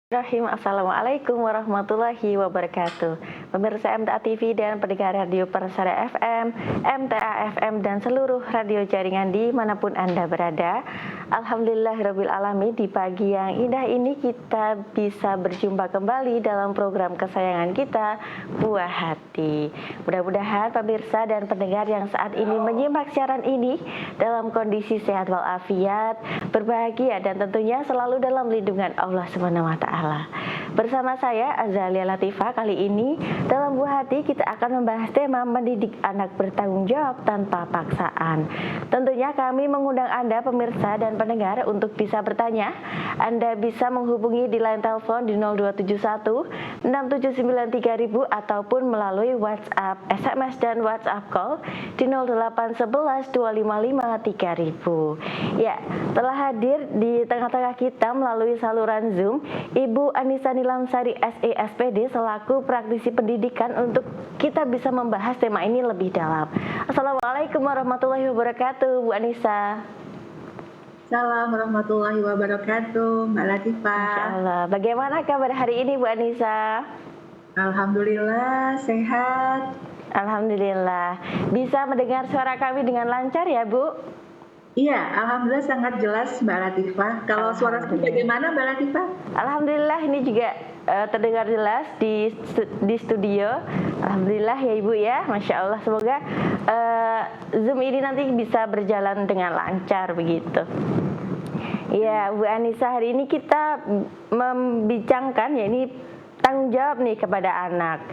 Assalamualaikum warahmatullahi wabarakatuh. Pemirsa MTA TV dan pendengar Radio Persada FM, MTA FM dan seluruh radio jaringan dimanapun Anda berada. Alhamdulillahirrabbilalamin, di pagi yang indah ini kita bisa berjumpa kembali dalam program kesayangan kita, Buah Hati. Mudah-mudahan pemirsa dan pendengar yang saat ini menyimak siaran ini dalam kondisi sehat walafiat, berbahagia dan tentunya selalu dalam lindungan Allah SWT. Bersama saya Azalia Latifah, kali ini dalam Buah Hati kita akan membahas tema mendidik anak bertanggung jawab tanpa paksaan. Tentunya kami mengundang Anda pemirsa dan pendengar untuk bisa bertanya. Anda bisa menghubungi di line telepon di 0271 6793000 ataupun melalui WhatsApp, SMS dan WhatsApp call di 0811 255 3000. Ya, telah hadir di tengah-tengah kita melalui saluran Zoom Ibu Anissa Nilamsari SESPD selaku praktisi pendidikan untuk kita bisa membahas tema ini lebih dalam. Assalamualaikum warahmatullahi wabarakatuh, Bu Anissa. Assalamualaikum warahmatullahi wabarakatuh, Mbak Latifah. Insyaallah. Bagaimana kabar hari ini, Bu Anissa? Alhamdulillah sehat. Alhamdulillah. Bisa mendengar suara kami dengan lancar ya, Bu? Iya, alhamdulillah sangat jelas Mbak Latifah. Kalau suara saya bagaimana Mbak Latifah? Alhamdulillah ini juga terdengar jelas di studio. Alhamdulillah ya Ibu ya, Masya Allah. Semoga Zoom ini nanti bisa berjalan dengan lancar begitu. Ya Bu Anissa, hari ini kita membincangkan ya ini tanggung jawab nih kepada anak,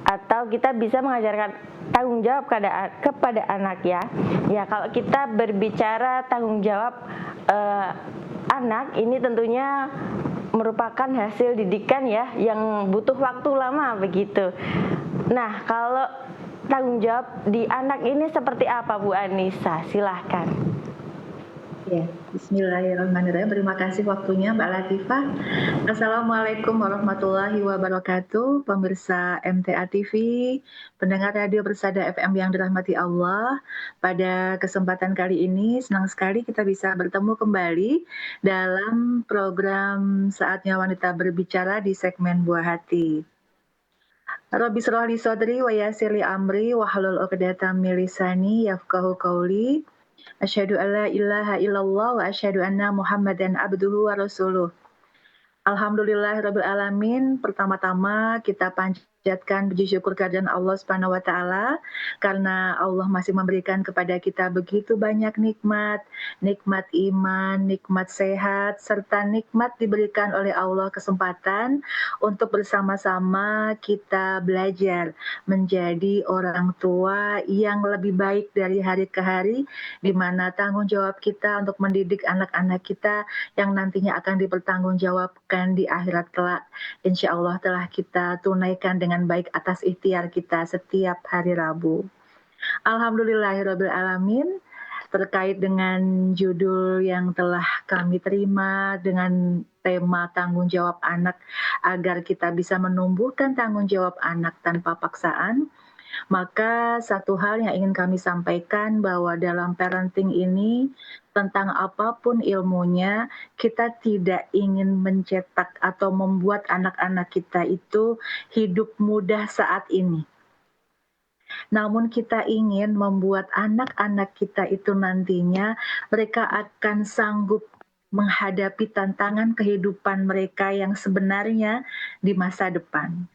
atau kita bisa mengajarkan tanggung jawab kepada anak ya. Ya kalau kita berbicara tanggung jawab anak ini tentunya merupakan hasil didikan ya yang butuh waktu lama begitu. Nah kalau tanggung jawab di anak ini seperti apa Bu Anissa? Silahkan. Ya, bismillahirrahmanirrahim. Terima kasih waktunya Mbak Latifah. Assalamualaikum warahmatullahi wabarakatuh, pemirsa MTA TV, pendengar Radio Persada FM yang dirahmati Allah. Pada kesempatan kali ini senang sekali kita bisa bertemu kembali dalam program Saatnya Wanita Berbicara di segmen Buah Hati. Rabbi shrah li sadri wa yassir li amri wahlul 'uqdatam min lisani yafqahu qawli. Asyhadu an la ilaha illallah wa asyhadu anna Muhammadan abduhu wa rasuluh. Alhamdulillahirabbil alamin. Pertama-tama kita panjatkan puji syukur kehadiran Allah Subhanahu wa taala karena Allah masih memberikan kepada kita begitu banyak nikmat, nikmat iman, nikmat sehat, serta nikmat diberikan oleh Allah kesempatan untuk bersama-sama kita belajar menjadi orang tua yang lebih baik dari hari ke hari, di mana tanggung jawab kita untuk mendidik anak-anak kita yang nantinya akan dipertanggungjawabkan di akhirat kelak, insya Allah telah kita tunaikan dengan baik atas ikhtiar kita setiap hari Rabu. Alhamdulillahirabbil alamin. Terkait dengan judul yang telah kami terima dengan tema tanggung jawab anak agar kita bisa menumbuhkan tanggung jawab anak tanpa paksaan, maka satu hal yang ingin kami sampaikan bahwa dalam parenting ini tentang apapun ilmunya, kita tidak ingin mencetak atau membuat anak-anak kita itu hidup mudah saat ini. Namun kita ingin membuat anak-anak kita itu nantinya mereka akan sanggup menghadapi tantangan kehidupan mereka yang sebenarnya di masa depan.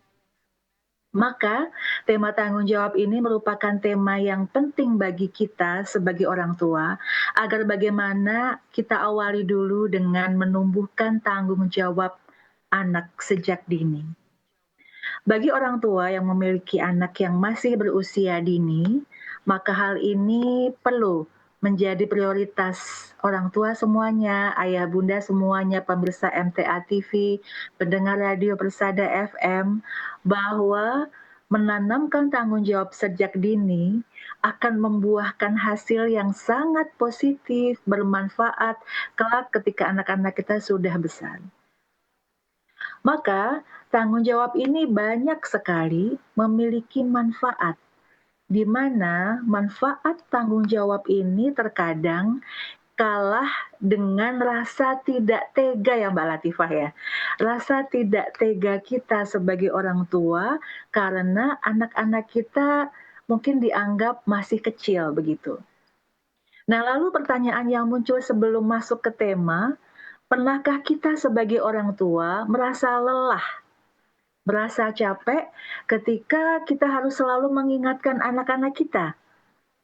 Maka tema tanggung jawab ini merupakan tema yang penting bagi kita sebagai orang tua, agar bagaimana kita awali dulu dengan menumbuhkan tanggung jawab anak sejak dini. Bagi orang tua yang memiliki anak yang masih berusia dini, maka hal ini perlu menjadi prioritas orang tua semuanya, ayah bunda semuanya, pemirsa MTA TV, pendengar Radio Persada FM, bahwa menanamkan tanggung jawab sejak dini akan membuahkan hasil yang sangat positif, bermanfaat kelak ketika anak-anak kita sudah besar. Maka tanggung jawab ini banyak sekali memiliki manfaat, di mana manfaat tanggung jawab ini terkadang kalah dengan rasa tidak tega ya Mbak Latifah ya. rasa tidak tega kita sebagai orang tua karena anak-anak kita mungkin dianggap masih kecil begitu. Nah, lalu pertanyaan yang muncul sebelum masuk ke tema, pernahkah kita sebagai orang tua merasa lelah, merasa capek ketika kita harus selalu mengingatkan anak-anak kita?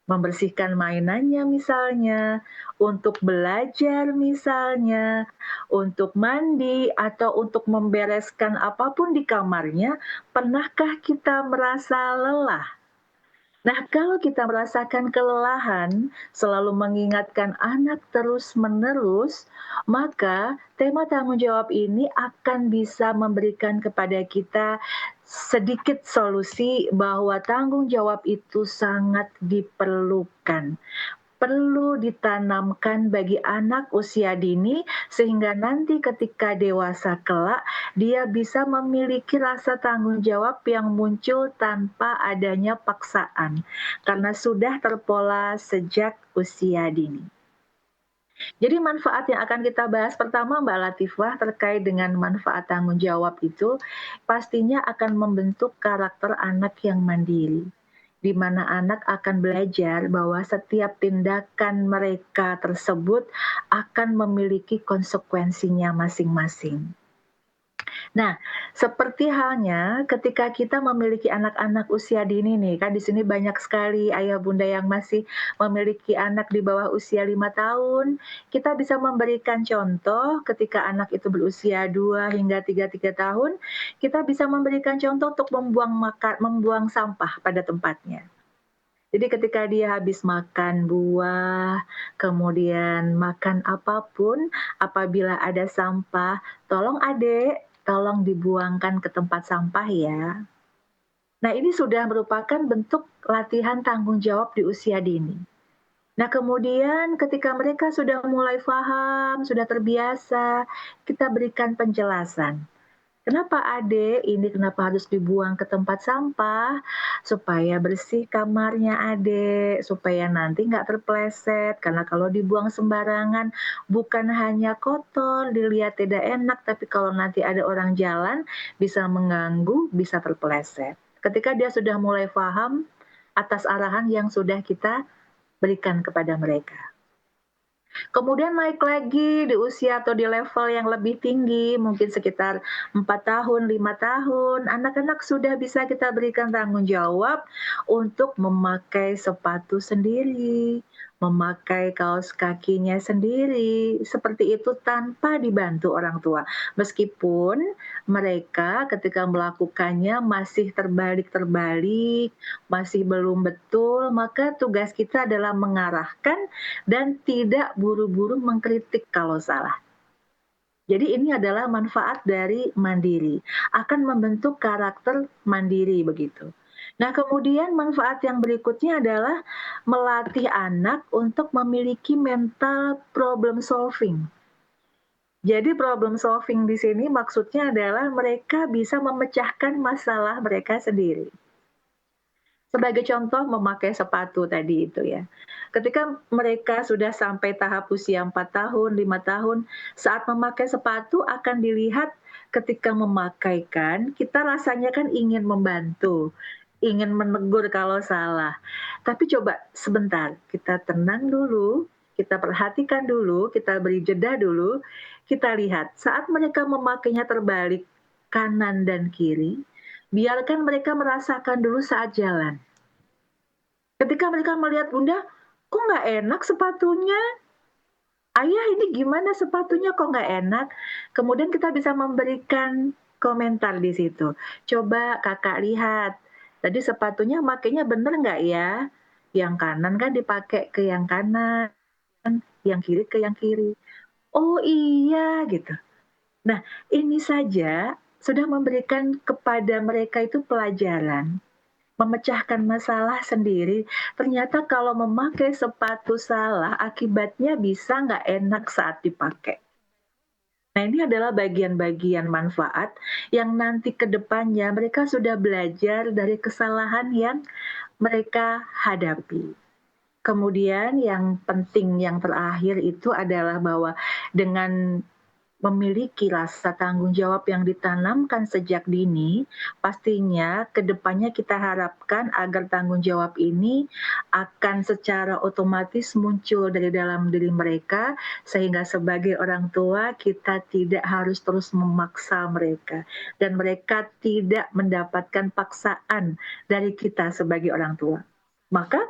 Membersihkan mainannya misalnya, untuk belajar misalnya, untuk mandi, atau untuk membereskan apapun di kamarnya, pernahkah kita merasa lelah? Nah, kalau kita merasakan kelelahan, selalu mengingatkan anak terus-menerus, maka tema tanggung jawab ini akan bisa memberikan kepada kita sedikit solusi bahwa tanggung jawab itu sangat diperlukan. Perlu ditanamkan bagi anak usia dini sehingga nanti ketika dewasa kelak dia bisa memiliki rasa tanggung jawab yang muncul tanpa adanya paksaan karena sudah terpola sejak usia dini. Jadi manfaat yang akan kita bahas pertama Mbak Latifah terkait dengan manfaat tanggung jawab itu pastinya akan membentuk karakter anak yang mandiri di mana anak akan belajar bahwa setiap tindakan mereka tersebut akan memiliki konsekuensinya masing-masing. Nah, seperti halnya ketika kita memiliki anak-anak usia dini nih, kan di sini banyak sekali ayah bunda yang masih memiliki anak di bawah usia 5 tahun. Kita bisa memberikan contoh ketika anak itu berusia 2 hingga 3 tahun, kita bisa memberikan contoh untuk membuang sampah pada tempatnya. Jadi ketika dia habis makan buah, kemudian makan apapun, apabila ada sampah, "Tolong Adek, tolong dibuangkan ke tempat sampah ya." Nah, ini sudah merupakan bentuk latihan tanggung jawab di usia dini. Nah, kemudian ketika mereka sudah mulai paham, sudah terbiasa, kita berikan penjelasan. "Kenapa Adek, ini kenapa harus dibuang ke tempat sampah? Supaya bersih kamarnya Adek, supaya nanti nggak terpeleset, karena kalau dibuang sembarangan bukan hanya kotor, dilihat tidak enak, tapi kalau nanti ada orang jalan bisa mengganggu, bisa terpeleset." Ketika dia sudah mulai paham atas arahan yang sudah kita berikan kepada mereka. Kemudian naik lagi di usia atau di level yang lebih tinggi, mungkin sekitar 4 tahun, 5 tahun, anak-anak sudah bisa kita berikan tanggung jawab untuk memakai sepatu sendiri, memakai kaos kakinya sendiri, seperti itu tanpa dibantu orang tua. Meskipun mereka ketika melakukannya masih terbalik-terbalik, masih belum betul, maka tugas kita adalah mengarahkan dan tidak buru-buru mengkritik kalau salah. Jadi ini adalah manfaat dari mandiri, akan membentuk karakter mandiri begitu. Nah, kemudian manfaat yang berikutnya adalah melatih anak untuk memiliki mental problem solving. Jadi problem solving di sini maksudnya adalah mereka bisa memecahkan masalah mereka sendiri. Sebagai contoh memakai sepatu tadi itu ya. Ketika mereka sudah sampai tahap usia 4 tahun, 5 tahun, saat memakai sepatu akan dilihat ketika memakaikan, kita rasanya kan ingin membantu, ingin menegur kalau salah. Tapi coba sebentar, kita tenang dulu, kita perhatikan dulu, kita beri jeda dulu, kita lihat saat mereka memakainya terbalik kanan dan kiri, biarkan mereka merasakan dulu saat jalan. Ketika mereka melihat Bunda, "Kok nggak enak sepatunya? Ayah ini gimana sepatunya kok nggak enak?" Kemudian kita bisa memberikan komentar di situ. "Coba Kakak lihat, tadi sepatunya makainya bener nggak ya? Yang kanan kan dipakai ke yang kanan, yang kiri ke yang kiri." "Oh iya," gitu. Nah, ini saja sudah memberikan kepada mereka itu pelajaran. Memecahkan masalah sendiri, ternyata kalau memakai sepatu salah, akibatnya bisa nggak enak saat dipakai. Nah, ini adalah bagian-bagian manfaat yang nanti ke depannya mereka sudah belajar dari kesalahan yang mereka hadapi. Kemudian yang penting yang terakhir itu adalah bahwa dengan memiliki rasa tanggung jawab yang ditanamkan sejak dini, pastinya ke depannya kita harapkan agar tanggung jawab ini akan secara otomatis muncul dari dalam diri mereka, sehingga sebagai orang tua kita tidak harus terus memaksa mereka dan mereka tidak mendapatkan paksaan dari kita sebagai orang tua. Maka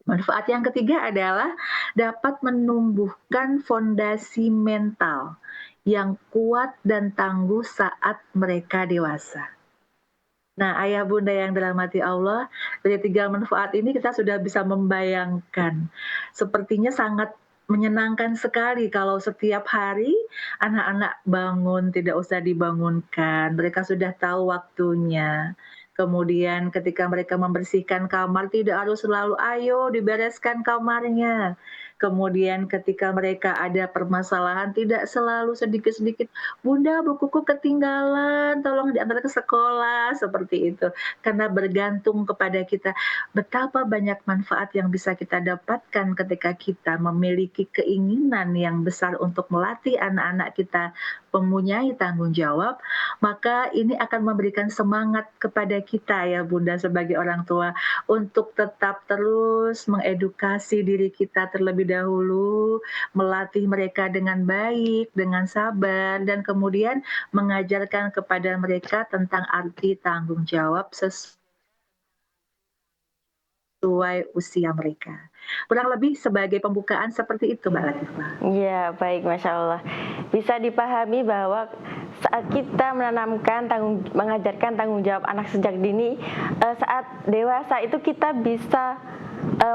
manfaat yang ketiga adalah dapat menumbuhkan fondasi mental yang kuat dan tangguh saat mereka dewasa. Nah, ayah bunda yang dirahmati Allah, dari 3 manfaat ini kita sudah bisa membayangkan. Sepertinya sangat menyenangkan sekali kalau setiap hari anak-anak bangun tidak usah dibangunkan, mereka sudah tahu waktunya. Kemudian ketika mereka membersihkan kamar tidak harus selalu, "Ayo dibereskan kamarnya." Kemudian ketika mereka ada permasalahan tidak selalu sedikit-sedikit, "Bunda, bukuku ketinggalan, tolong diantar ke sekolah," seperti itu. Karena bergantung kepada kita. Betapa banyak manfaat yang bisa kita dapatkan ketika kita memiliki keinginan yang besar untuk melatih anak-anak kita mempunyai tanggung jawab, maka ini akan memberikan semangat kepada kita ya Bunda sebagai orang tua untuk tetap terus mengedukasi diri kita terlebih dahulu, melatih mereka dengan baik, dengan sabar, dan kemudian mengajarkan kepada mereka tentang arti tanggung jawab sesuai usia mereka. Kurang lebih sebagai pembukaan seperti itu, Mbak Latifah. Iya, baik, Masya Allah. Bisa dipahami bahwa saat kita mengajarkan tanggung jawab anak sejak dini, saat dewasa itu kita bisa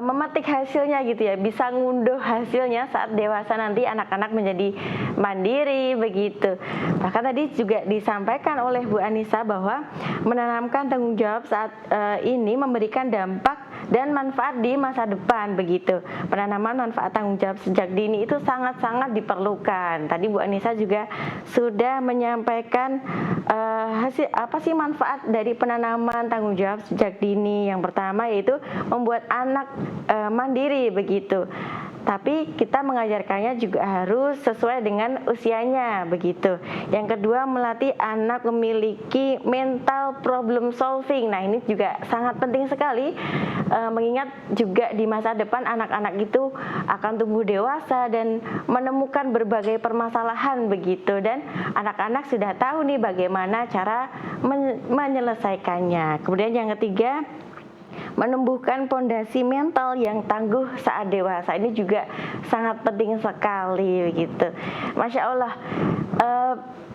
memetik hasilnya gitu ya, bisa ngunduh hasilnya saat dewasa nanti anak-anak menjadi mandiri begitu. Bahkan tadi juga disampaikan oleh Bu Anissa bahwa menanamkan tanggung jawab saat ini memberikan dampak dan manfaat di masa depan begitu. Penanaman manfaat tanggung jawab sejak dini itu sangat-sangat diperlukan. Tadi Bu Anissa juga sudah menyampaikan hasil apa sih manfaat dari penanaman tanggung jawab sejak dini. Yang pertama yaitu membuat anak mandiri begitu. Tapi kita mengajarkannya juga harus sesuai dengan usianya begitu. Yang kedua, melatih anak memiliki mental problem solving. Nah, ini juga sangat penting sekali, mengingat juga di masa depan anak-anak itu akan tumbuh dewasa dan menemukan berbagai permasalahan begitu, dan anak-anak sudah tahu nih bagaimana cara menyelesaikannya. Kemudian yang ketiga, menumbuhkan fondasi mental yang tangguh saat dewasa. Ini juga sangat penting sekali begitu. Masya Allah,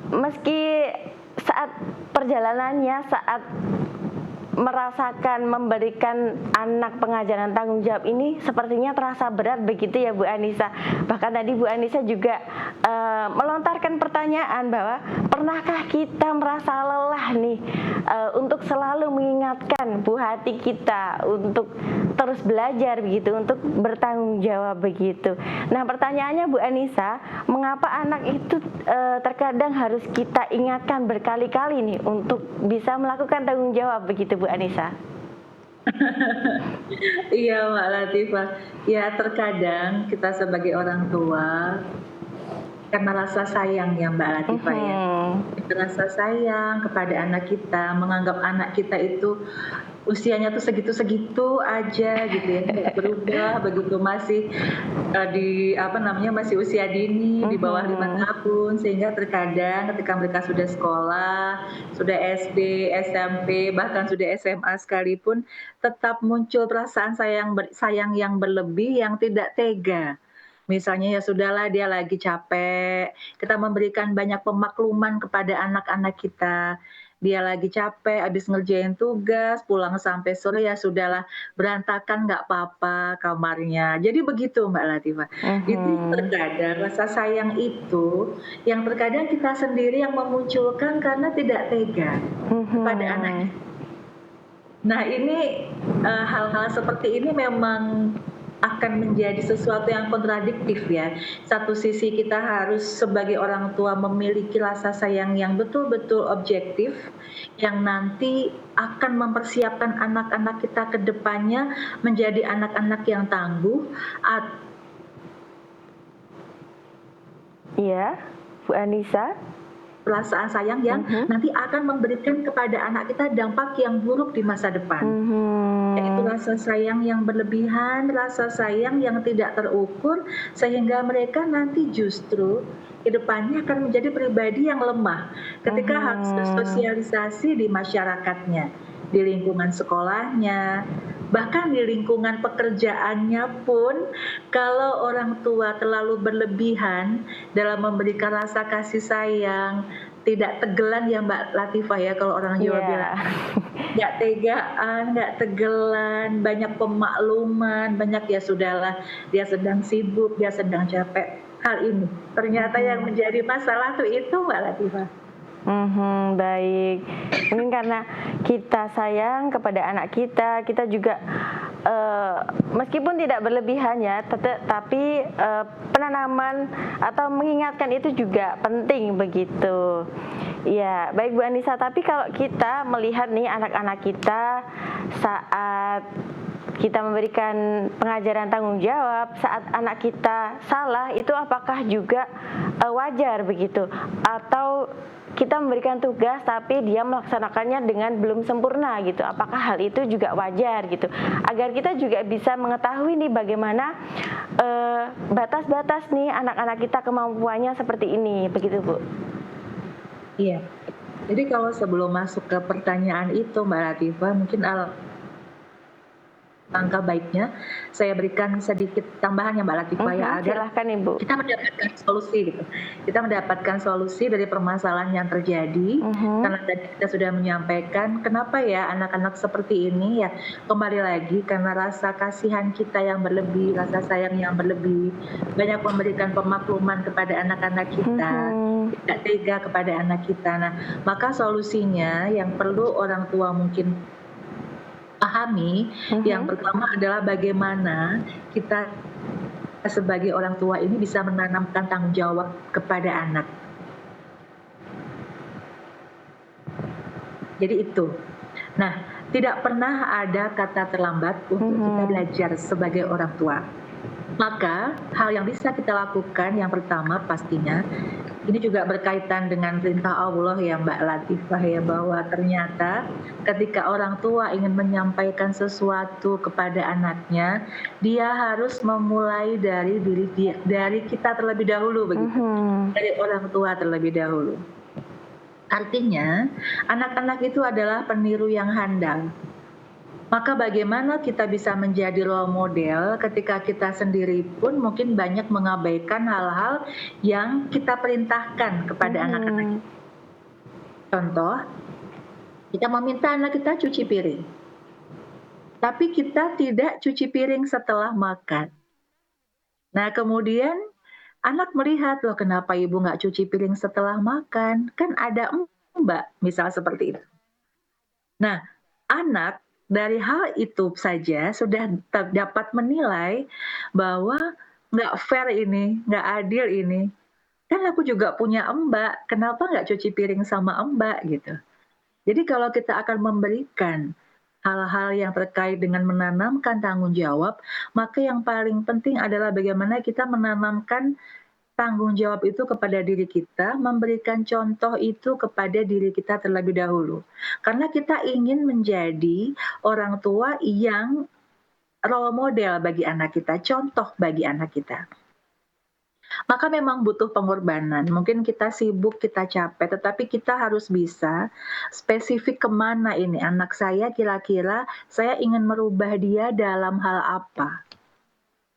meski saat perjalanannya, saat merasakan memberikan anak pengajaran tanggung jawab ini sepertinya terasa berat begitu ya Bu Anissa. Bahkan tadi Bu Anissa juga melontarkan pertanyaan bahwa pernahkah kita merasa lelah nih untuk selalu mengingatkan bu hati kita untuk terus belajar begitu, untuk bertanggung jawab begitu. Nah, pertanyaannya Bu Anissa, mengapa anak itu terkadang harus kita ingatkan berkali-kali nih untuk bisa melakukan tanggung jawab begitu Bu Anissa? Iya Mbak Latifah, ya terkadang kita sebagai orang tua karena rasa sayang ya Mbak Latifah ya, rasa sayang kepada anak kita, menganggap anak kita itu usianya tuh segitu-segitu aja gitu ya, nggak berubah begitu masih masih usia dini di bawah 5 tahun, sehingga terkadang ketika mereka sudah sekolah, sudah SD, SMP, bahkan sudah SMA sekalipun tetap muncul perasaan sayang yang berlebih yang tidak tega. Misalnya ya sudahlah dia lagi capek, kita memberikan banyak pemakluman kepada anak-anak kita. Dia lagi capek, habis ngerjain tugas, pulang sampai sore, ya sudahlah berantakan nggak apa-apa kamarnya. Jadi begitu Mbak Latifah. Itu terkadang rasa sayang itu yang terkadang kita sendiri yang memunculkan karena tidak tega kepada anak. Nah ini hal-hal seperti ini memang akan menjadi sesuatu yang kontradiktif ya. Satu sisi kita harus sebagai orang tua memiliki rasa sayang yang betul-betul objektif, yang nanti akan mempersiapkan anak-anak kita ke depannya menjadi anak-anak yang tangguh. Iya. Bu Anissa. Perasaan sayang yang nanti akan memberikan kepada anak kita dampak yang buruk di masa depan. Yaitu rasa sayang yang berlebihan, rasa sayang yang tidak terukur, sehingga mereka nanti justru ke depannya akan menjadi pribadi yang lemah ketika harus bersosialisasi di masyarakatnya, di lingkungan sekolahnya, bahkan di lingkungan pekerjaannya pun. Kalau orang tua terlalu berlebihan dalam memberikan rasa kasih sayang, tidak tegelan ya Mbak Latifah ya, kalau orang Jawa bilang, nggak tegaan, nggak tegelan, banyak pemakluman, banyak ya sudahlah, dia sedang sibuk, dia sedang capek. Hal ini ternyata yang menjadi masalah tuh itu Mbak Latifah. Baik. Mungkin karena kita sayang kepada anak kita, kita juga meskipun tidak berlebihan ya, tapi penanaman atau mengingatkan itu juga penting begitu. Ya, baik Bu Anissa. Tapi kalau kita melihat nih anak-anak kita saat kita memberikan pengajaran tanggung jawab, saat anak kita salah, itu apakah juga wajar begitu? Atau kita memberikan tugas tapi dia melaksanakannya dengan belum sempurna gitu. Apakah hal itu juga wajar gitu? Agar kita juga bisa mengetahui nih bagaimana batas-batas nih anak-anak kita kemampuannya seperti ini, begitu Bu? Iya. Jadi kalau sebelum masuk ke pertanyaan itu Mbak Latifah, mungkin langkah baiknya saya berikan sedikit tambahan ya Mbak Latifah ya, agar silahkan Ibu. kita mendapatkan solusi gitu. Kita mendapatkan solusi dari permasalahan yang terjadi. Karena tadi kita sudah menyampaikan kenapa ya anak-anak seperti ini ya, kembali lagi karena rasa kasihan kita yang berlebih, rasa sayang yang berlebih, banyak memberikan pemakluman kepada anak-anak kita, tidak tega kepada anak kita. Nah, maka solusinya yang perlu orang tua mungkin pahami, yang pertama adalah bagaimana kita sebagai orang tua ini bisa menanamkan tanggung jawab kepada anak. Jadi itu. Nah, tidak pernah ada kata terlambat untuk kita belajar sebagai orang tua. Maka hal yang bisa kita lakukan yang pertama pastinya, ini juga berkaitan dengan perintah Allah ya Mbak Latifah ya, bahwa ternyata ketika orang tua ingin menyampaikan sesuatu kepada anaknya, dia harus memulai dari diri dia, dari kita terlebih dahulu begitu, dari orang tua terlebih dahulu. Artinya, anak-anak itu adalah peniru yang handal. Maka bagaimana kita bisa menjadi role model ketika kita sendiri pun mungkin banyak mengabaikan hal-hal yang kita perintahkan kepada anak-anak. Contoh, kita meminta anak kita cuci piring, tapi kita tidak cuci piring setelah makan. Nah kemudian anak melihat, loh kenapa ibu nggak cuci piring setelah makan? Kan ada mbak, misal seperti itu. Nah, anak dari hal itu saja sudah dapat menilai bahwa nggak fair ini, nggak adil ini. Kan aku juga punya mbak, kenapa nggak cuci piring sama mbak gitu. Jadi kalau kita akan memberikan hal-hal yang terkait dengan menanamkan tanggung jawab, maka yang paling penting adalah bagaimana kita menanamkan tanggung jawab itu kepada diri kita, memberikan contoh itu kepada diri kita terlebih dahulu. Karena kita ingin menjadi orang tua yang role model bagi anak kita, contoh bagi anak kita. Maka memang butuh pengorbanan. Mungkin kita sibuk, kita capek, tetapi kita harus bisa spesifik kemana ini anak saya, kira-kira saya ingin merubah dia dalam hal apa.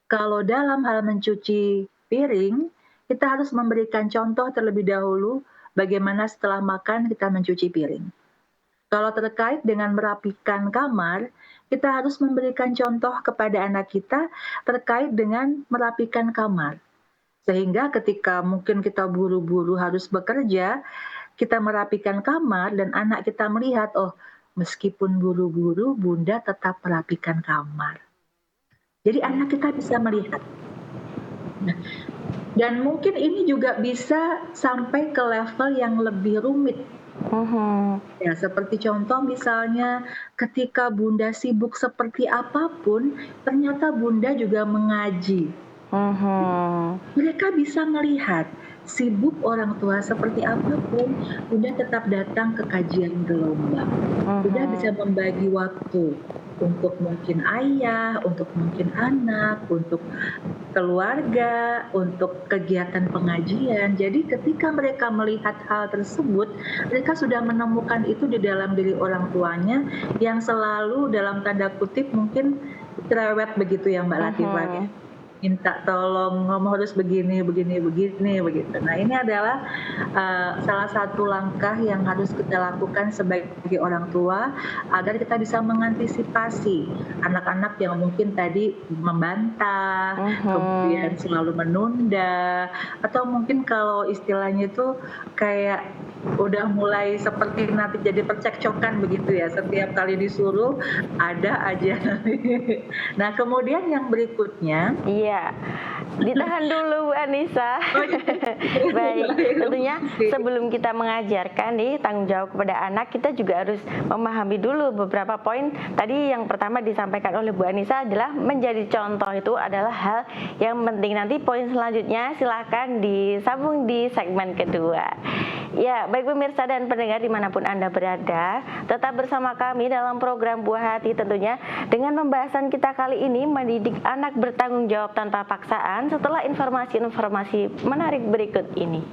Kalau dalam hal mencuci piring, kita harus memberikan contoh terlebih dahulu bagaimana setelah makan kita mencuci piring. Kalau terkait dengan merapikan kamar, kita harus memberikan contoh kepada anak kita terkait dengan merapikan kamar. Sehingga ketika mungkin kita buru-buru harus bekerja, kita merapikan kamar dan anak kita melihat, oh meskipun buru-buru, bunda tetap merapikan kamar. Jadi anak kita bisa melihat. Nah, dan mungkin ini juga bisa sampai ke level yang lebih rumit. Ya, seperti contoh misalnya ketika bunda sibuk seperti apapun, ternyata bunda juga mengaji. Mhm. Mereka bisa melihat sibuk orang tua seperti apapun, Bunda tetap datang ke kajian gelombang. Bunda bisa Mhm. membagi waktu untuk mungkin ayah, untuk mungkin anak, untuk keluarga, untuk kegiatan pengajian. Jadi ketika mereka melihat hal tersebut, mereka sudah menemukan itu di dalam diri orang tuanya yang selalu dalam tanda kutip mungkin cerewet begitu ya Mbak Latifah ya. Mhm. Minta tolong, ngomong harus begini begini begini, begitu. Nah ini adalah, salah satu langkah yang harus kita lakukan sebagai orang tua, agar kita bisa mengantisipasi anak-anak yang mungkin tadi membantah, kemudian Mhm. selalu menunda, atau mungkin kalau istilahnya itu kayak udah mulai seperti nanti jadi percekcokan begitu ya, setiap kali disuruh ada aja. Nah kemudian yang berikutnya. Iya, ditahan dulu Bu Anissa. Oh gitu. Baik, tentunya Oke. sebelum kita mengajarkan nih tanggung jawab kepada anak, kita juga harus memahami dulu beberapa poin. Tadi yang pertama disampaikan oleh Bu Anissa adalah menjadi contoh itu adalah hal yang penting. Nanti poin selanjutnya silakan disambung di segmen kedua. Ya, baik pemirsa dan pendengar dimanapun Anda berada, tetap bersama kami dalam program Buah Hati tentunya dengan pembahasan kita kali ini mendidik anak bertanggung jawab tanpa paksaan setelah informasi-informasi menarik berikut ini.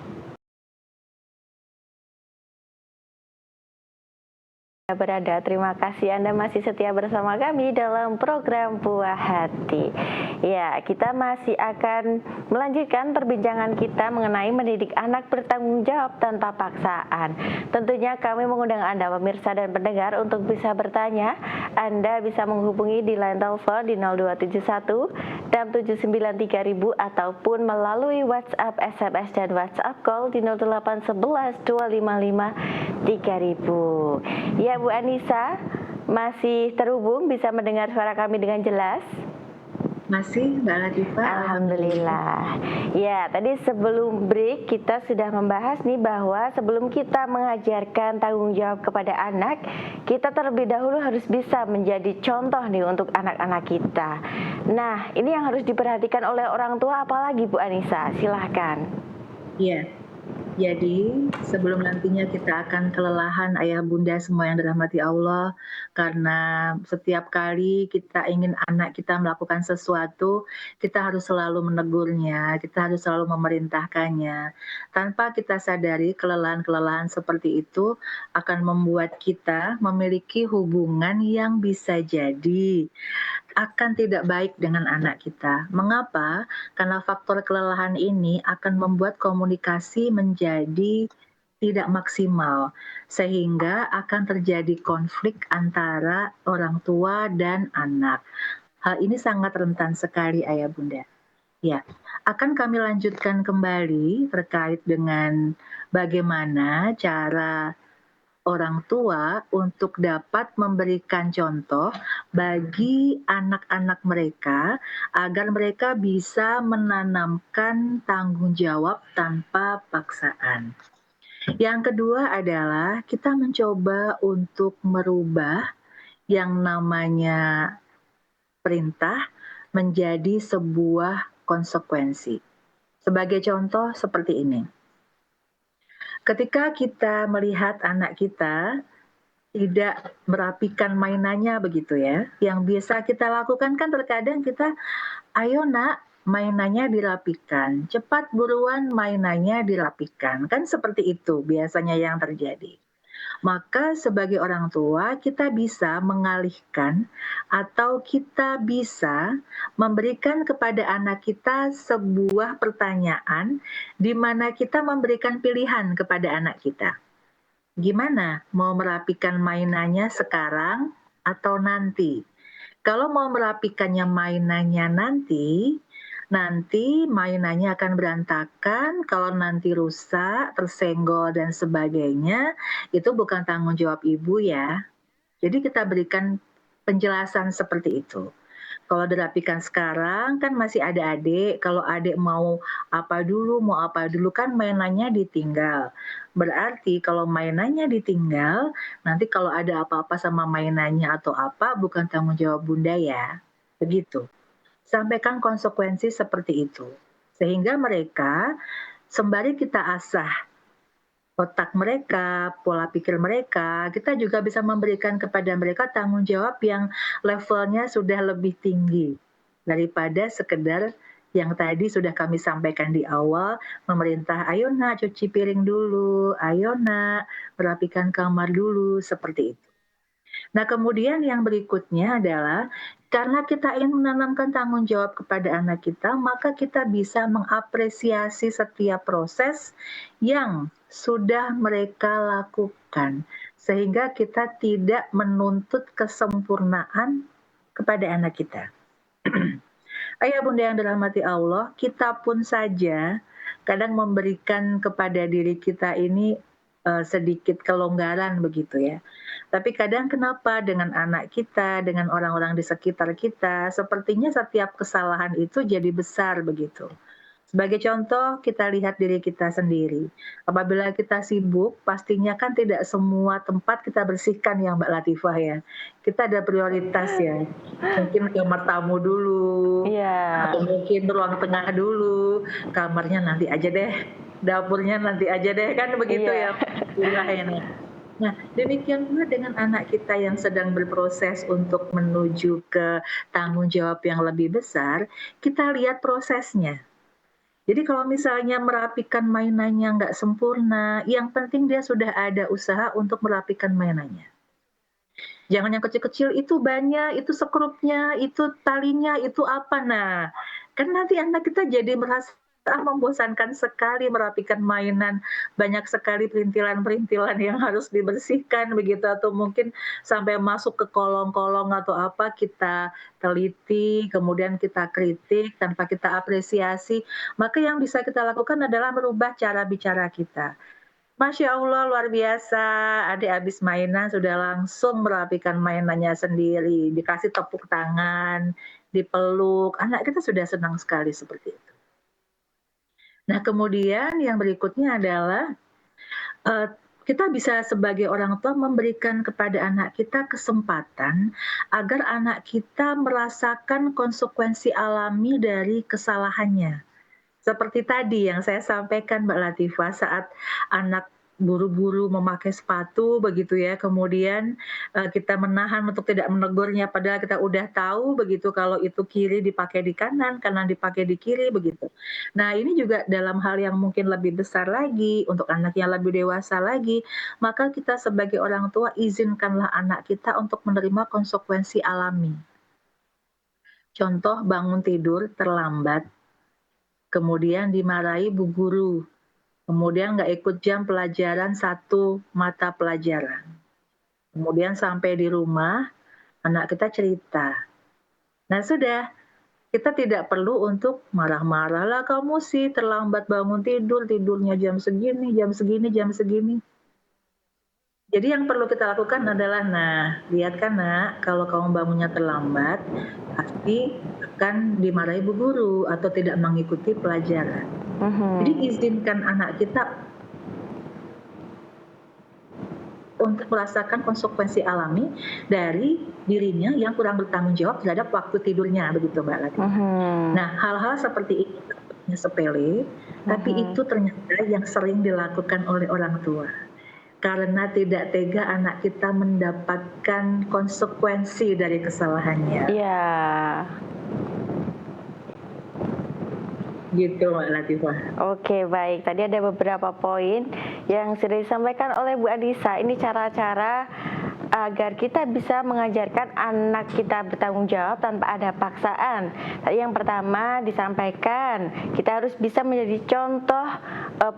Berada, terima kasih Anda masih setia bersama kami dalam program Buah Hati. Ya, kita masih akan melanjutkan perbincangan kita mengenai mendidik anak bertanggung jawab tanpa paksaan. Tentunya kami mengundang Anda pemirsa dan pendengar untuk bisa bertanya. Anda bisa menghubungi di line telepon di 0271 6793000 ataupun melalui WhatsApp, SMS dan WhatsApp call di 0811 255 3000. Ya Bu Anissa, masih terhubung, bisa mendengar suara kami dengan jelas? Masih Mbak Latifah, alhamdulillah. Alhamdulillah. Ya, tadi sebelum break kita sudah membahas nih bahwa sebelum kita mengajarkan tanggung jawab kepada anak, kita terlebih dahulu harus bisa menjadi contoh nih untuk anak-anak kita. Nah, ini yang harus diperhatikan oleh orang tua apalagi Bu Anissa? Silahkan. Iya. Jadi, sebelum nantinya kita akan kelelahan ayah bunda semua yang dirahmati Allah, karena setiap kali kita ingin anak kita melakukan sesuatu, kita harus selalu menegurnya, kita harus selalu memerintahkannya. Tanpa kita sadari kelelahan-kelelahan seperti itu akan membuat kita memiliki hubungan yang bisa jadi akan tidak baik dengan anak kita. Mengapa? Karena faktor kelelahan ini akan membuat komunikasi menjadi tidak maksimal, sehingga akan terjadi konflik antara orang tua dan anak. Hal ini sangat rentan sekali ayah bunda. Ya, akan kami lanjutkan kembali terkait dengan bagaimana cara orang tua untuk dapat memberikan contoh bagi anak-anak mereka agar mereka bisa menanamkan tanggung jawab tanpa paksaan. Yang kedua adalah kita mencoba untuk merubah yang namanya perintah menjadi sebuah konsekuensi. Sebagai contoh seperti ini. Ketika kita melihat anak kita tidak merapikan mainannya begitu ya. Yang biasa kita lakukan kan terkadang kita, "Ayo Nak, mainannya dirapikan, cepat buruan mainannya dirapikan." Kan seperti itu biasanya yang terjadi. Maka sebagai orang tua kita bisa mengalihkan atau kita bisa memberikan kepada anak kita sebuah pertanyaan di mana kita memberikan pilihan kepada anak kita. Gimana? Mau merapikan mainannya sekarang atau nanti? Kalau mau merapikannya mainannya nanti mainannya akan berantakan, kalau nanti rusak, tersenggol dan sebagainya, itu bukan tanggung jawab ibu ya. Jadi kita berikan penjelasan seperti itu. Kalau dirapikan sekarang kan masih ada adik, kalau adik mau apa dulu kan mainannya ditinggal. Berarti kalau mainannya ditinggal, nanti kalau ada apa-apa sama mainannya atau apa bukan tanggung jawab bunda ya, begitu. sampaikan konsekuensi seperti itu. Sehingga mereka, sembari kita asah otak mereka, pola pikir mereka, kita juga bisa memberikan kepada mereka tanggung jawab yang levelnya sudah lebih tinggi daripada sekedar yang tadi sudah kami sampaikan di awal, memerintah, "Ayo Nak, cuci piring dulu, ayo Nak, merapikan kamar dulu," seperti itu. Nah, kemudian yang berikutnya adalah karena kita ingin menanamkan tanggung jawab kepada anak kita, maka kita bisa mengapresiasi setiap proses yang sudah mereka lakukan, sehingga kita tidak menuntut kesempurnaan kepada anak kita. Ayah bunda yang dirahmati Allah, kita pun saja kadang memberikan kepada diri kita ini sedikit kelonggaran begitu ya. Tapi kadang kenapa dengan anak kita, dengan orang-orang di sekitar kita, sepertinya setiap kesalahan itu jadi besar begitu. Sebagai contoh, kita lihat diri kita sendiri. Apabila kita sibuk, pastinya kan tidak semua tempat kita bersihkan ya Mbak Latifah ya. Kita ada prioritas ya. Mungkin kamar tamu dulu, Iya. atau mungkin ruang tengah dulu, kamarnya nanti aja deh, dapurnya nanti aja deh, kan begitu Iya. ya. Istilahnya. Nah, demikian pula dengan anak kita yang sedang berproses untuk menuju ke tanggung jawab yang lebih besar, kita lihat prosesnya. Jadi kalau misalnya merapikan mainannya nggak sempurna, yang penting dia sudah ada usaha untuk merapikan mainannya. Jangan yang kecil-kecil, itu bannya, itu sekrupnya, itu talinya, itu apa. Nah, kan nanti anak kita jadi merasa membosankan sekali merapikan mainan, banyak sekali perintilan-perintilan yang harus dibersihkan begitu, atau mungkin sampai masuk ke kolong-kolong atau apa, kita teliti, kemudian kita kritik tanpa kita apresiasi. Maka yang bisa kita lakukan adalah merubah cara bicara kita. Masya Allah, luar biasa, adik habis mainan sudah langsung merapikan mainannya sendiri, dikasih tepuk tangan, dipeluk, anak kita sudah senang sekali seperti itu. Nah, kemudian yang berikutnya adalah, eee, kita bisa sebagai orang tua memberikan kepada anak kita kesempatan agar anak kita merasakan konsekuensi alami dari kesalahannya. Seperti tadi yang saya sampaikan Mbak Latifah, saat anak buru-buru memakai sepatu begitu ya, kemudian, kita menahan untuk tidak menegurnya padahal kita udah tahu begitu kalau itu kiri dipakai di kanan, kanan dipakai di kiri begitu. Nah, ini juga dalam hal yang mungkin lebih besar lagi, untuk anak yang lebih dewasa lagi, maka kita sebagai orang tua izinkanlah anak kita untuk menerima konsekuensi alami. Contoh bangun tidur terlambat, kemudian dimarahi bu guru, kemudian nggak ikut jam pelajaran satu mata pelajaran. Kemudian sampai di rumah, anak kita cerita. Nah sudah, kita tidak perlu untuk marah-marah, "Lah kamu sih terlambat bangun tidur, tidurnya jam segini, jam segini, jam segini." Jadi yang perlu kita lakukan adalah, "Nah, lihat kan Nak, kalau kamu bangunnya terlambat, pasti akan dimarahi bu guru atau tidak mengikuti pelajaran." Jadi Mhm. izinkan anak kita untuk merasakan konsekuensi alami dari dirinya yang kurang bertanggung jawab terhadap waktu tidurnya, begitu Mbak Latifah. Mhm. Nah, hal-hal seperti ini sepertinya sepele, tapi Mhm. itu ternyata yang sering dilakukan oleh orang tua. Karena tidak tega anak kita mendapatkan konsekuensi dari kesalahannya. Iya. Gitu Mbak Latifah. Oke, baik. Tadi ada beberapa poin yang sudah disampaikan oleh Bu Adisa. Ini cara-cara agar kita bisa mengajarkan anak kita bertanggung jawab tanpa ada paksaan. Tadi yang pertama disampaikan, kita harus bisa menjadi contoh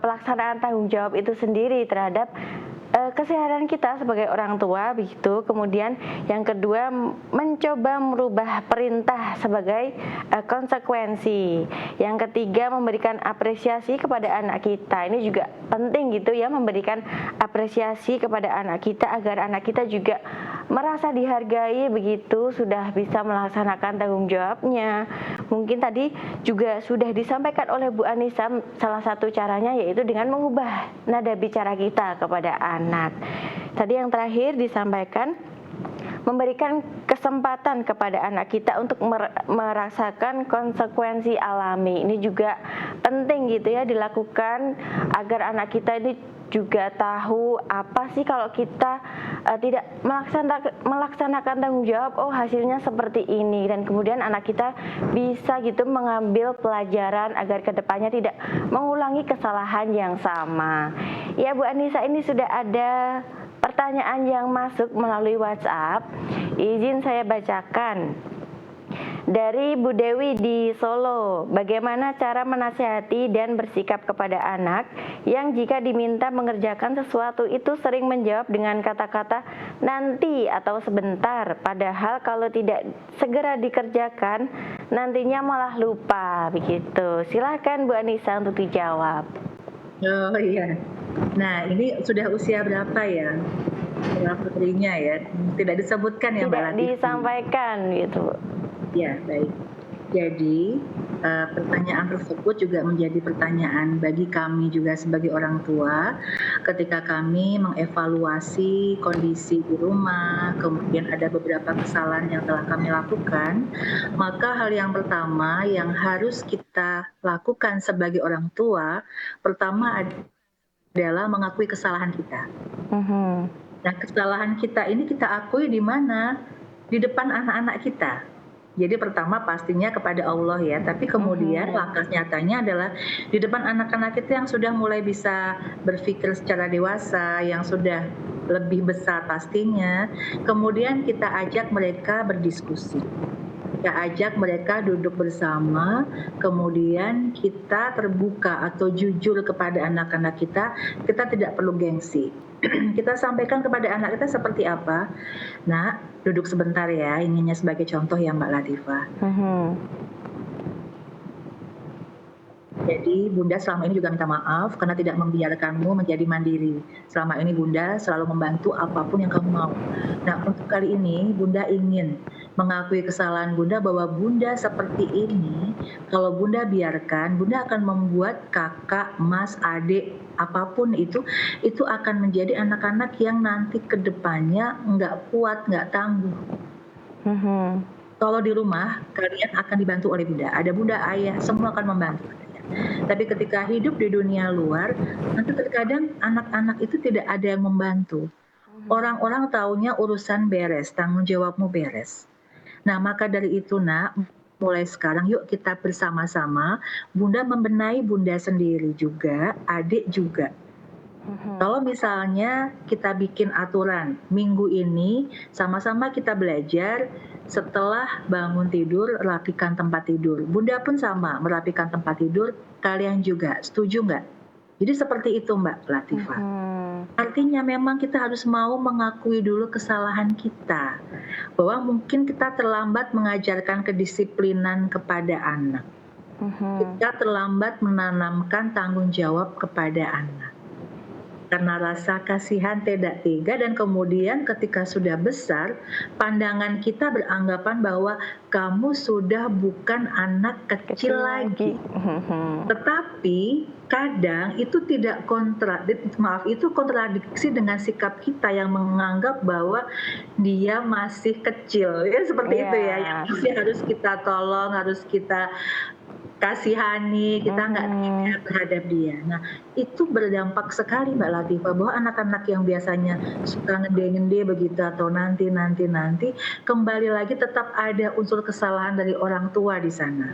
pelaksanaan tanggung jawab itu sendiri terhadap keseharian kita sebagai orang tua begitu. Kemudian yang kedua mencoba merubah perintah sebagai konsekuensi. Yang ketiga memberikan apresiasi kepada anak kita. Ini juga penting gitu ya, memberikan apresiasi kepada anak kita agar anak kita juga merasa dihargai begitu, sudah bisa melaksanakan tanggung jawabnya. Mungkin tadi juga sudah disampaikan oleh Bu Anissa, salah satu caranya yaitu dengan mengubah nada bicara kita kepada anak. Tadi yang terakhir disampaikan memberikan kesempatan kepada anak kita untuk merasakan konsekuensi alami. Ini juga penting gitu ya dilakukan agar anak kita ini juga tahu apa sih kalau kita tidak melaksanakan tanggung jawab, oh hasilnya seperti ini, dan kemudian anak kita bisa gitu mengambil pelajaran agar kedepannya tidak mengulangi kesalahan yang sama. Ya Bu Anissa, ini sudah ada pertanyaan yang masuk melalui WhatsApp. Izin saya bacakan. Dari Bu Dewi di Solo, bagaimana cara menasihati dan bersikap kepada anak yang jika diminta mengerjakan sesuatu itu sering menjawab dengan kata-kata nanti atau sebentar, padahal kalau tidak segera dikerjakan nantinya malah lupa, begitu. Silakan Bu Anissa untuk dijawab. Oh iya. Nah, ini sudah usia berapa ya? Putrinya ya, tidak disebutkan ya Mbak Tidak Latifi. disampaikan gitu. Ya, baik. Jadi pertanyaan tersebut juga menjadi pertanyaan bagi kami juga sebagai orang tua ketika kami mengevaluasi kondisi di rumah, kemudian ada beberapa kesalahan yang telah kami lakukan, maka hal yang pertama yang harus kita lakukan sebagai orang tua, pertama adalah mengakui kesalahan kita. Nah, kesalahan kita ini kita akui di mana? Di depan anak-anak kita. Jadi pertama pastinya kepada Allah ya, tapi kemudian langkah nyatanya adalah di depan anak-anak kita yang sudah mulai bisa berpikir secara dewasa, yang sudah lebih besar pastinya, kemudian kita ajak mereka berdiskusi. Kita ajak mereka duduk bersama, kemudian kita terbuka atau jujur kepada anak-anak kita tidak perlu gengsi. Kita sampaikan kepada anak kita seperti apa. Nah, duduk sebentar ya, ininya sebagai contoh ya Mbak Latifah. Jadi Bunda selama ini juga minta maaf karena tidak membiarkanmu menjadi mandiri. Selama ini Bunda selalu membantu apapun yang kamu mau. Nah, untuk kali ini Bunda ingin mengakui kesalahan Bunda bahwa Bunda seperti ini, kalau Bunda biarkan, Bunda akan membuat kakak, mas, adik, apapun itu akan menjadi anak-anak yang nanti ke depannya nggak kuat, nggak tangguh. Kalau di rumah, kalian akan dibantu oleh Bunda. Ada Bunda, ayah, semua akan membantu. Tapi ketika hidup di dunia luar, nanti terkadang anak-anak itu tidak ada yang membantu. Orang-orang taunya urusan beres, tanggung jawabmu beres. Nah, maka dari itu Nak, mulai sekarang yuk kita bersama-sama, Bunda membenahi Bunda sendiri juga, adik juga. Kalau misalnya kita bikin aturan, minggu ini sama-sama kita belajar, setelah bangun tidur, rapikan tempat tidur. Bunda pun sama, merapikan tempat tidur, kalian juga. Setuju nggak? Jadi seperti itu Mbak Latifah. Artinya memang kita harus mau mengakui dulu kesalahan kita. Bahwa mungkin kita terlambat mengajarkan kedisiplinan kepada anak. Kita terlambat menanamkan tanggung jawab kepada anak. Karena rasa kasihan tidak tega, dan kemudian ketika sudah besar, pandangan kita beranggapan bahwa kamu sudah bukan anak kecil lagi. Tetapi kadang itu tidak itu kontradiksi dengan sikap kita yang menganggap bahwa dia masih kecil. Ya seperti itu ya, yang masih harus kita tolong, harus kita kasihani, kita nggak tega terhadap dia. Nah, itu berdampak sekali Mbak Latifah, bahwa anak-anak yang biasanya suka ngede-ngede begitu atau nanti, kembali lagi tetap ada unsur kesalahan dari orang tua di sana.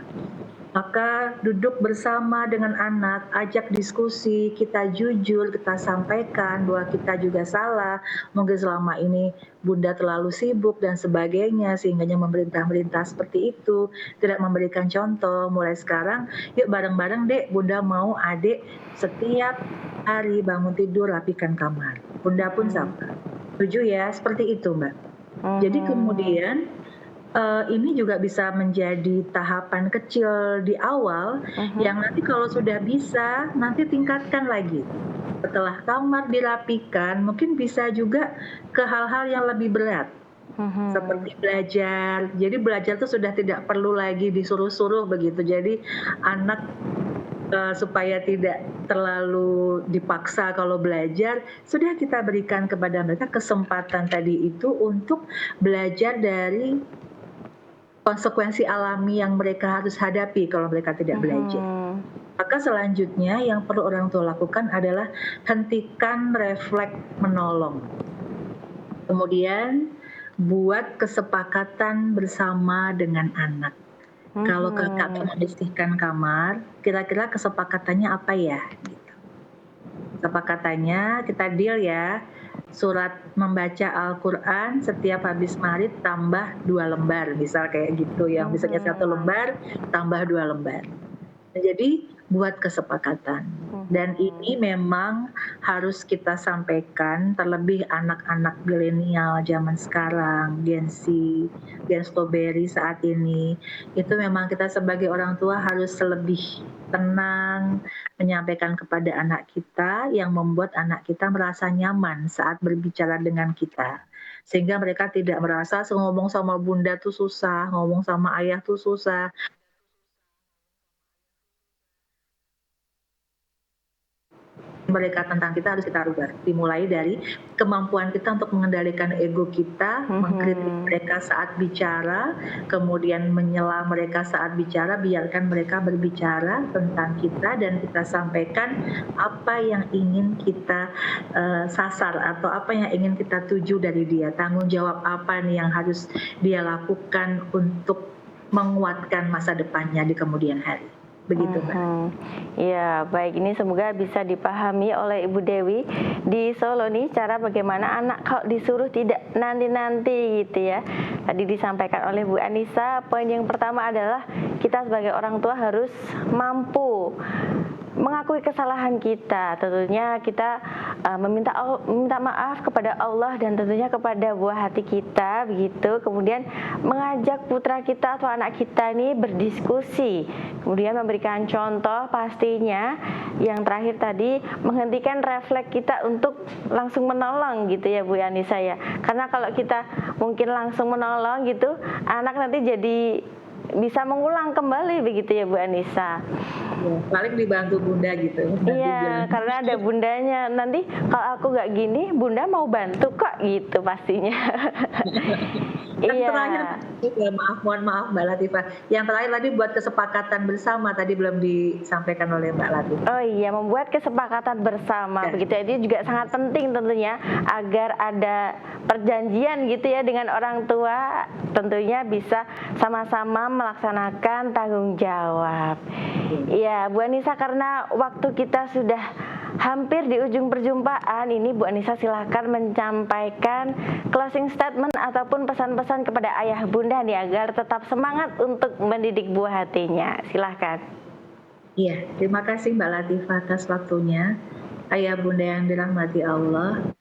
Maka duduk bersama dengan anak, ajak diskusi, kita jujur, kita sampaikan bahwa kita juga salah, mungkin selama ini Bunda terlalu sibuk dan sebagainya, sehingganya memerintah seperti itu, tidak memberikan contoh. Mulai sekarang, yuk bareng-bareng Dek, Bunda mau adik setiap hari bangun tidur rapikan kamar. Bunda pun sama. Setuju ya, seperti itu Mbak. Jadi kemudian ini juga bisa menjadi tahapan kecil di awal yang nanti kalau sudah bisa, nanti tingkatkan lagi. Setelah kamar dirapikan, mungkin bisa juga ke hal-hal yang lebih berat. Seperti belajar. Jadi belajar itu sudah tidak perlu lagi disuruh-suruh begitu. Jadi anak supaya tidak terlalu dipaksa kalau belajar, sudah kita berikan kepada mereka kesempatan tadi itu untuk belajar dari konsekuensi alami yang mereka harus hadapi kalau mereka tidak belajar. Maka selanjutnya yang perlu orang tua lakukan adalah hentikan refleks menolong. Kemudian buat kesepakatan bersama dengan anak. Kalau kakak membersihkan kamar, kira-kira kesepakatannya apa ya? Gitu. Kesepakatannya kita deal ya, surat membaca Al-Quran setiap habis maghrib tambah 2 lembar, misal kayak gitu, yang biasanya 1 lembar tambah 2 lembar. Nah, jadi buat kesepakatan. Dan ini memang harus kita sampaikan, terlebih anak-anak milenial zaman sekarang, Gen Z, Gen Strawberry saat ini, itu memang kita sebagai orang tua harus lebih tenang menyampaikan kepada anak kita yang membuat anak kita merasa nyaman saat berbicara dengan kita. Sehingga mereka tidak merasa ngomong sama bunda tuh susah, ngomong sama ayah tuh susah. Mereka tentang kita harus kita rubah. Dimulai dari kemampuan kita untuk mengendalikan ego kita, mengkritik mereka saat bicara, kemudian menyela mereka saat bicara, biarkan mereka berbicara tentang kita dan kita sampaikan apa yang ingin kita sasar atau apa yang ingin kita tuju dari dia. Tanggung jawab apa nih yang harus dia lakukan untuk menguatkan masa depannya di kemudian hari. Begitu, Mbak. Ya, baik, ini semoga bisa dipahami oleh Ibu Dewi di Solo nih, cara bagaimana anak kalau disuruh tidak nanti-nanti gitu ya. Tadi disampaikan oleh Bu Anissa, poin yang pertama adalah kita sebagai orang tua harus mampu mengakui kesalahan kita. Tentunya kita meminta maaf kepada Allah dan tentunya kepada buah hati kita begitu. Kemudian mengajak putra kita atau anak kita ini berdiskusi. Kemudian memberikan contoh pastinya. Yang terakhir tadi menghentikan refleks kita untuk langsung menolong gitu ya Bu Anissa ya. Karena kalau kita mungkin langsung menolong gitu, anak nanti jadi bisa mengulang kembali begitu ya Bu Anissa. Ya, paling dibantu bunda gitu. Iya, karena ada bundanya. Nanti kalau aku nggak gini, bunda mau bantu kok gitu pastinya. Iya. Terakhir, mohon maaf Mbak Latifah. Yang terakhir tadi buat kesepakatan bersama tadi belum disampaikan oleh Mbak Latifah. Oh iya, membuat kesepakatan bersama ya. Begitu. Itu juga sangat penting tentunya agar ada perjanjian gitu ya dengan orang tua, tentunya bisa sama-sama melaksanakan tanggung jawab. Iya, Bu Anissa, karena waktu kita sudah hampir di ujung perjumpaan ini, Bu Anissa silakan menyampaikan closing statement ataupun pesan-pesan kepada ayah bunda nih agar tetap semangat untuk mendidik buah hatinya. Silahkan. Iya, terima kasih Mbak Latifah atas waktunya. Ayah bunda yang dirahmati Allah,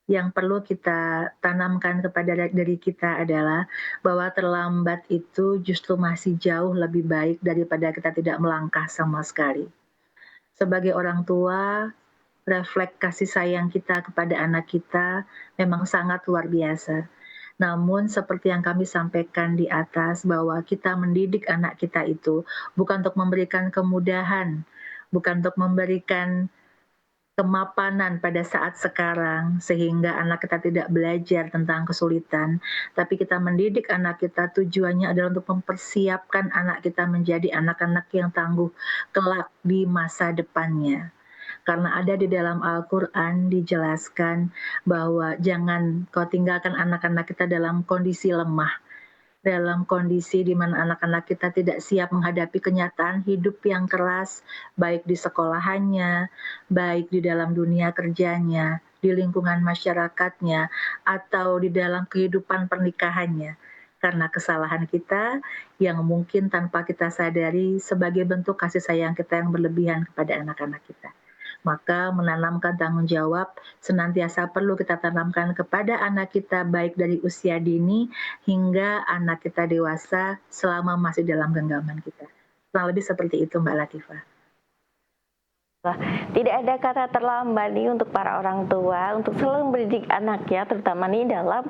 yang perlu kita tanamkan kepada diri kita adalah bahwa terlambat itu justru masih jauh lebih baik daripada kita tidak melangkah sama sekali. Sebagai orang tua, refleks kasih sayang kita kepada anak kita memang sangat luar biasa. Namun seperti yang kami sampaikan di atas bahwa kita mendidik anak kita itu bukan untuk memberikan kemudahan, bukan untuk memberikan kemapanan pada saat sekarang sehingga anak kita tidak belajar tentang kesulitan, tapi kita mendidik anak kita tujuannya adalah untuk mempersiapkan anak kita menjadi anak-anak yang tangguh kelak di masa depannya. Karena ada di dalam Al-Quran dijelaskan bahwa jangan kau tinggalkan anak-anak kita dalam kondisi lemah, dalam kondisi di mana anak-anak kita tidak siap menghadapi kenyataan hidup yang keras, baik di sekolahannya, baik di dalam dunia kerjanya, di lingkungan masyarakatnya, atau di dalam kehidupan pernikahannya. Karena kesalahan kita yang mungkin tanpa kita sadari sebagai bentuk kasih sayang kita yang berlebihan kepada anak-anak kita. Maka menanamkan tanggung jawab senantiasa perlu kita tanamkan kepada anak kita baik dari usia dini hingga anak kita dewasa selama masih dalam genggaman kita. Kurang lebih seperti itu Mbak Latifah. Tidak ada kata terlambat nih untuk para orang tua untuk selalu mendidik anaknya, terutama nih dalam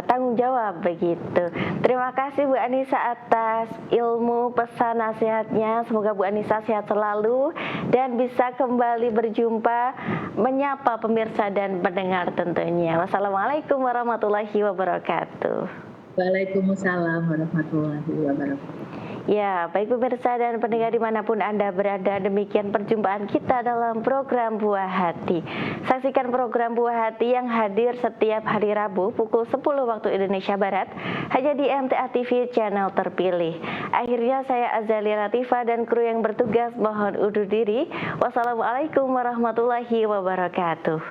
tanggung jawab begitu. Terima kasih Bu Anissa atas ilmu pesan nasihatnya. Semoga Bu Anissa sehat selalu dan bisa kembali berjumpa menyapa pemirsa dan pendengar tentunya. Wassalamualaikum warahmatullahi wabarakatuh. Waalaikumsalam warahmatullahi wabarakatuh. Ya, baik pemirsa dan pendengar dimanapun Anda berada, demikian perjumpaan kita dalam program Buah Hati. Saksikan program Buah Hati yang hadir setiap hari Rabu pukul 10 waktu Indonesia Barat, hanya di MTA TV channel terpilih. Akhirnya saya Azalia Latifah dan kru yang bertugas mohon undur diri. Wassalamualaikum warahmatullahi wabarakatuh.